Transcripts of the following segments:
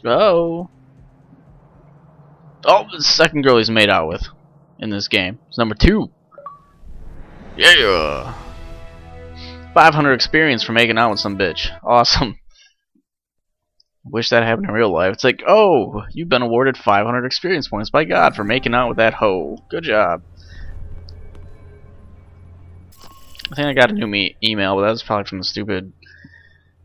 Oh. Oh, the second girl he's made out with in this game. It's number 2. Yeah. 500 experience for making out with some bitch. Awesome. Wish that happened in real life. It's like, oh, you've been awarded 500 experience points by God for making out with that hoe. Good job. I think I got a new email, but that was probably from the stupid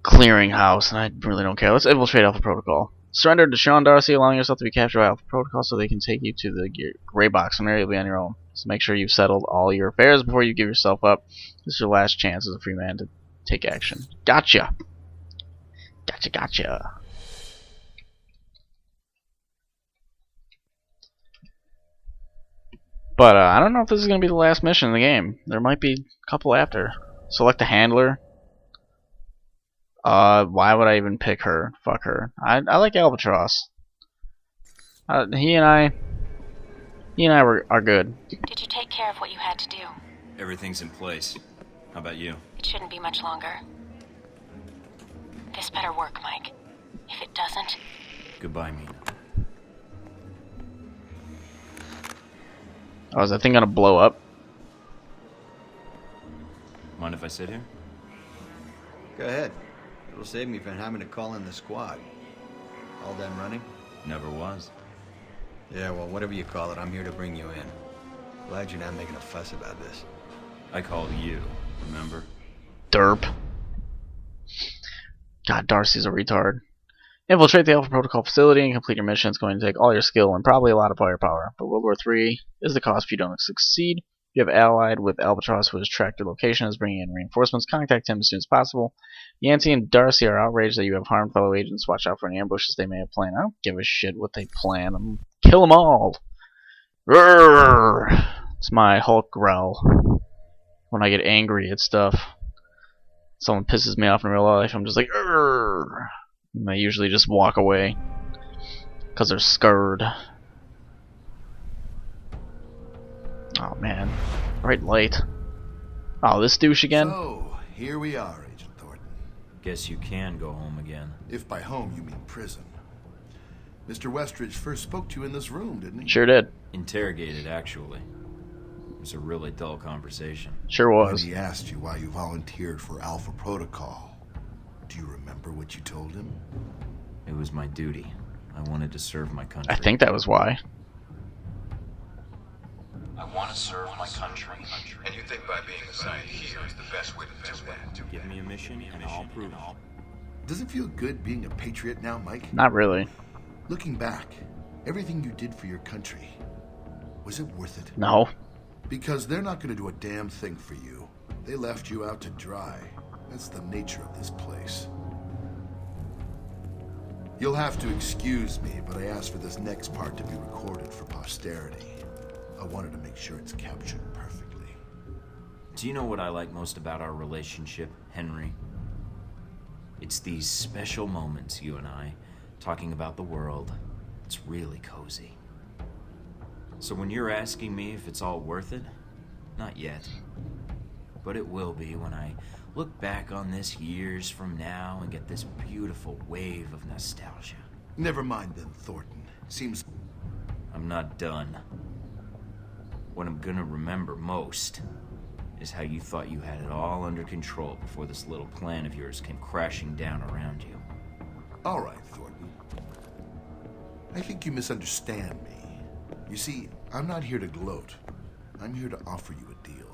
clearinghouse, and I really don't care. Let's infiltrate Alpha Protocol. Surrender to Sean Darcy, allowing yourself to be captured by Alpha Protocol so they can take you to the gray box. From there, you'll be on your own. So make sure you've settled all your affairs before you give yourself up. This is your last chance as a free man to take action. Gotcha. Gotcha. But I don't know if this is going to be the last mission in the game. There might be a couple after. Select a handler. Why would I even pick her? Fuck her. I like Albatross. He and I are good. Did you take care of what you had to do? Everything's in place. How about you? It shouldn't be much longer. This better work, Mike. If it doesn't... Goodbye, Mina. Oh, is that thing gonna blow up? Mind if I sit here? Go ahead. It'll save me from having to call in the squad. All done running? Never was. Yeah, well, whatever you call it, I'm here to bring you in. Glad you're not making a fuss about this. I called you, remember? Derp. God, Darcy's a retard. Infiltrate the Alpha Protocol facility and complete your mission. It's going to take all your skill and probably a lot of firepower. But World War III is the cost if you don't succeed. You have allied with Albatross, who has tracked your location and is bringing in reinforcements. Contact him as soon as possible. Yancey and Darcy are outraged that you have harmed fellow agents. Watch out for any ambushes they may have planned. I don't give a shit what they plan. I'm kill them all. Roar! It's my Hulk growl. When I get angry at stuff. Someone pisses me off in real life, I'm just like, Urgh! And they usually just walk away because they're scared. Oh man, bright light. Oh, this douche again? So, here we are, Agent Thornton. Guess you can go home again. If by home you mean prison. Mr. Westridge first spoke to you in this room, didn't he? Sure did. Interrogated, actually. It was a really dull conversation. Sure was. When he asked you why you volunteered for Alpha Protocol, do you remember what you told him? It was my duty. I wanted to serve my country. I think that was why. I want to serve my country. And you think by being assigned here is the best way to do that? Give me a mission and I'll prove it. Does it feel good being a patriot now, Mike? Not really. Looking back, everything you did for your country, was it worth it? No. Because they're not going to do a damn thing for you. They left you out to dry. That's the nature of this place. You'll have to excuse me, but I asked for this next part to be recorded for posterity. I wanted to make sure it's captured perfectly. Do you know what I like most about our relationship, Henry? It's these special moments, you and I, talking about the world. It's really cozy. So when you're asking me if it's all worth it, not yet. But it will be when I look back on this years from now and get this beautiful wave of nostalgia. Never mind then, Thornton. Seems... I'm not done. What I'm gonna remember most is how you thought you had it all under control before this little plan of yours came crashing down around you. All right, Thornton. I think you misunderstand me. You see, I'm not here to gloat. I'm here to offer you a deal.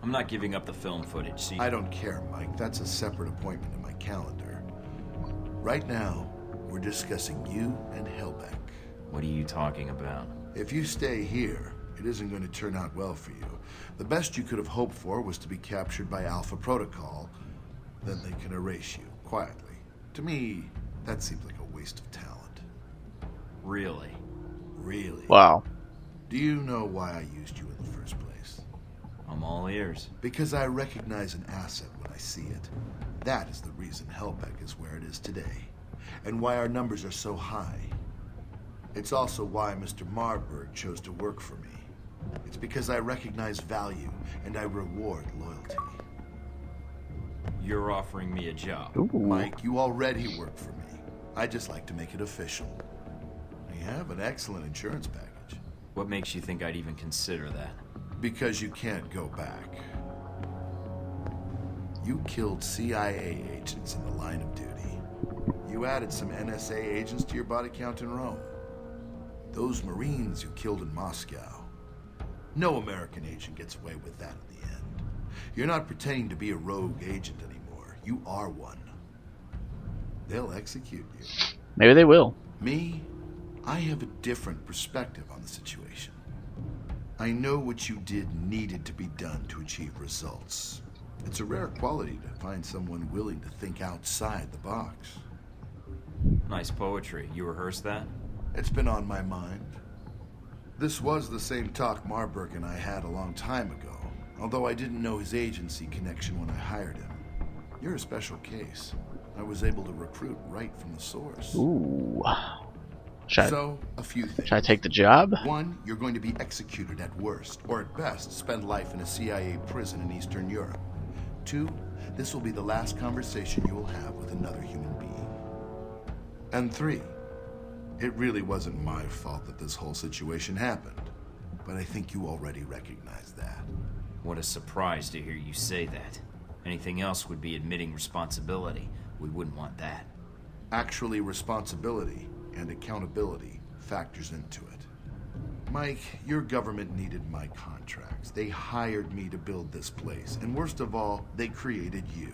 I'm not giving up the film footage, see? I don't care, Mike. That's a separate appointment in my calendar. Right now, we're discussing you and Hellbeck. What are you talking about? If you stay here, it isn't going to turn out well for you. The best you could have hoped for was to be captured by Alpha Protocol. Then they can erase you, quietly. To me, that seems like a waste of talent. Really? Really? Wow. Do you know why I used you in the first place? I'm all ears. Because I recognize an asset when I see it. That is the reason Hellbeck is where it is today, and why our numbers are so high. It's also why Mr. Marburg chose to work for me. It's because I recognize value, and I reward loyalty. You're offering me a job. Ooh. Mike, you already work for me. I just like to make it official. We have an excellent insurance package. What makes you think I'd even consider that? Because you can't go back. You killed CIA agents in the line of duty. You added some NSA agents to your body count in Rome. Those Marines you killed in Moscow. No American agent gets away with that in the end. You're not pretending to be a rogue agent anymore. You are one. They'll execute you. Maybe they will. Me, I have a different perspective on the situation. I know what you did needed to be done to achieve results. It's a rare quality to find someone willing to think outside the box. Nice poetry. You rehearsed that? It's been on my mind. This was the same talk Marburg and I had a long time ago, although I didn't know his agency connection when I hired him. You're a special case. I was able to recruit right from the source. Ooh. So, a few things. Should I take the job? One, you're going to be executed at worst, or at best, spend life in a CIA prison in Eastern Europe. Two, this will be the last conversation you will have with another human being. And three, it really wasn't my fault that this whole situation happened, but I think you already recognize that. What a surprise to hear you say that. Anything else would be admitting responsibility. We wouldn't want that. Actually, responsibility and accountability factors into it. Mike, your government needed my contracts. They hired me to build this place, and worst of all, they created you.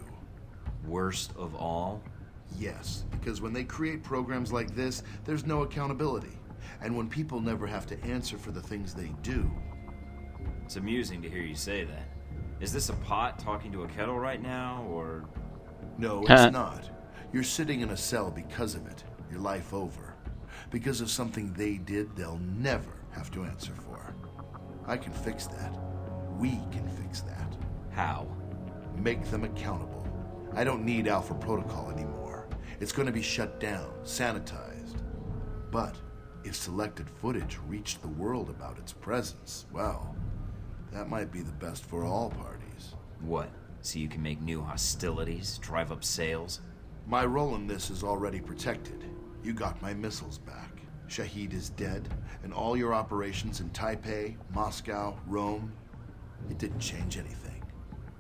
Worst of all? Yes, because when they create programs like this, there's no accountability. And when people never have to answer for the things they do. It's amusing to hear you say that. Is this a pot talking to a kettle right now, or...? No, it's not. You're sitting in a cell because of it. Your life over. Because of something they did, they'll never have to answer for. I can fix that. We can fix that. How? Make them accountable. I don't need Alpha Protocol anymore. It's going to be shut down, sanitized. But if selected footage reached the world about its presence, well, that might be the best for all parties. What? So you can make new hostilities, drive up sales? My role in this is already protected. You got my missiles back. Shahid is dead, and all your operations in Taipei, Moscow, Rome, it didn't change anything.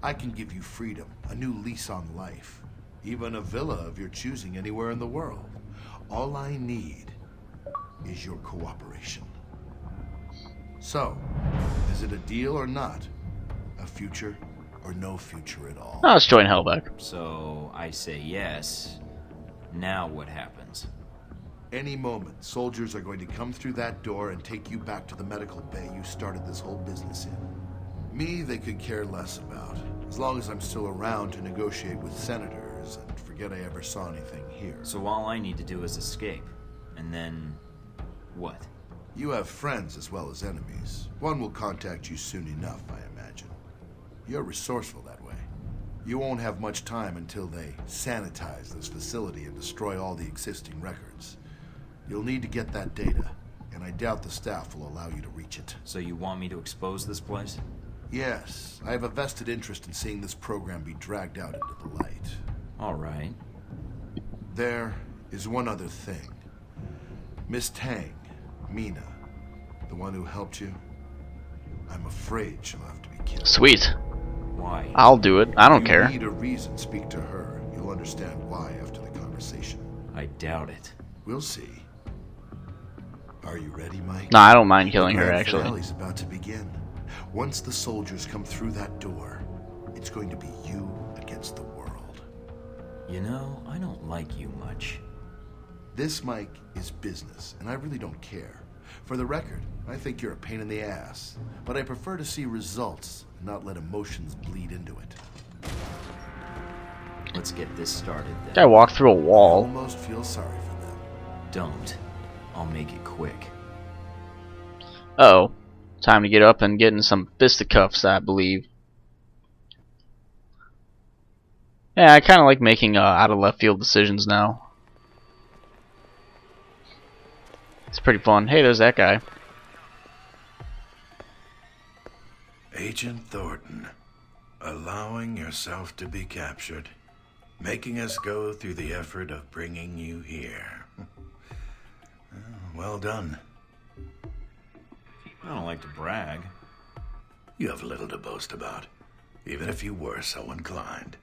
I can give you freedom, a new lease on life, even a villa of your choosing anywhere in the world. All I need is your cooperation. So, is it a deal or not? A future or no future at all? Oh, let's join Hellback. So, I say yes. Now what happens? Any moment, soldiers are going to come through that door and take you back to the medical bay you started this whole business in. Me, they could care less about, as long as I'm still around to negotiate with senators and forget I ever saw anything here. So all I need to do is escape. And then... what? You have friends as well as enemies. One will contact you soon enough, I imagine. You're resourceful that way. You won't have much time until they sanitize this facility and destroy all the existing records. You'll need to get that data, and I doubt the staff will allow you to reach it. So you want me to expose this place? Yes, I have a vested interest in seeing this program be dragged out into the light. All right. There is one other thing. Miss Tang, Mina, the one who helped you, I'm afraid she'll have to be killed. Sweet. Why? I'll do it. I don't care. If you need a reason, speak to her. You'll understand why after the conversation. I doubt it. We'll see. Are you ready, Mike? Nah, I don't mind killing The her, grand actually. finale's about to begin. Once the soldiers come through that door, it's going to be you against the world. You know, I don't like you much. This, Mike, is business, and I really don't care. For the record, I think you're a pain in the ass, but I prefer to see results and not let emotions bleed into it. Let's get this started then. Guy walked through a I wall. almost feel sorry for them. Don't. I'll make it quick. Uh-oh. Time to get up and get in some fisticuffs, I believe. Yeah, I kind of like making out of left field decisions now. It's pretty fun. Hey, there's that guy. Agent Thornton, allowing yourself to be captured, making us go through the effort of bringing you here. Well done. I don't like to brag. You have little to boast about, even if you were so inclined.